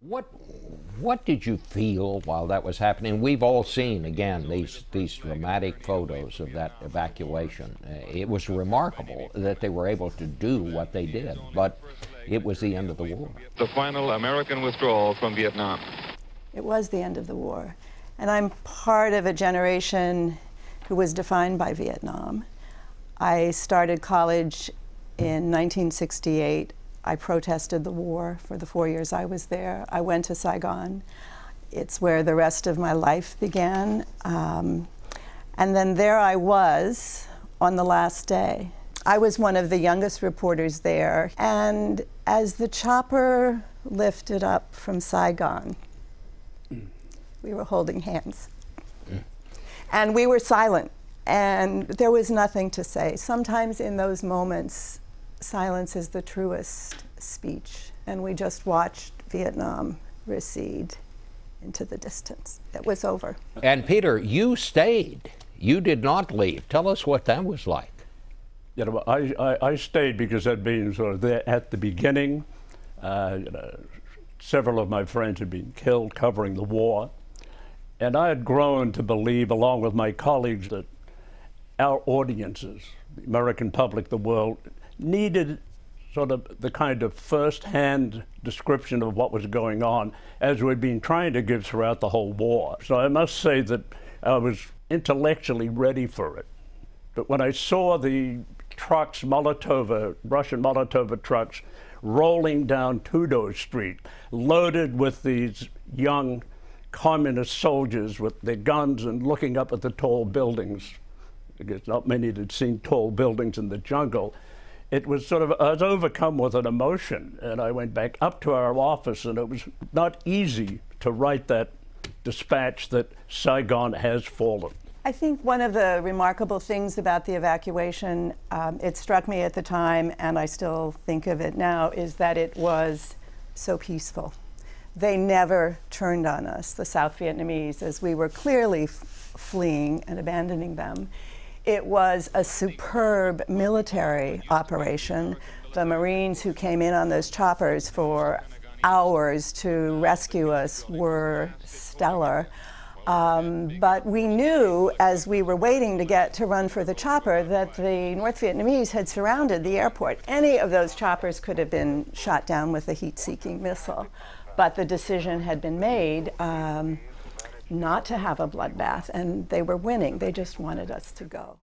What did you feel while that was happening? We've all seen, again, these dramatic photos of that evacuation. It was remarkable that they were able to do what they did, but it was the end of the war. The final American withdrawal from Vietnam. It was the end of the war. And I'm part of a generation who was defined by Vietnam. I started college in 1968. I protested the war for the 4 years I was there. I went to Saigon. It's where the rest of my life began. And then there I was on the last day. I was one of the youngest reporters there. And as the chopper lifted up from Saigon, we were holding hands. And we were silent. And there was nothing to say. Sometimes in those moments, silence is the truest speech, and we just watched Vietnam recede into the distance. It was over. And Peter, you stayed. You did not leave. Tell us what that was like. You know, I stayed because I'd been sort of there at the beginning. Several of my friends had been killed covering the war, and I had grown to believe, along with my colleagues, that our audiences, the American public, the world, needed sort of the kind of first-hand description of what was going on as we'd been trying to give throughout the whole war. So I must say that I was intellectually ready for it. But when I saw the trucks, Russian Molotov trucks, rolling down Tudor Street, loaded with these young communist soldiers with their guns and looking up at the tall buildings, because not many had seen tall buildings in the jungle, it was sort of, I was overcome with an emotion, and I went back up to our office, and it was not easy to write that dispatch that Saigon has fallen. I think one of the remarkable things about the evacuation, it struck me at the time, and I still think of it now, is that it was so peaceful. They never turned on us, the South Vietnamese, as we were clearly fleeing and abandoning them. It was a superb military operation. The Marines who came in on those choppers for hours to rescue us were stellar. But we knew, as we were waiting to run for the chopper, that the North Vietnamese had surrounded the airport. Any of those choppers could have been shot down with a heat-seeking missile. But the decision had been made not to have a bloodbath, and they were winning. They just wanted us to go.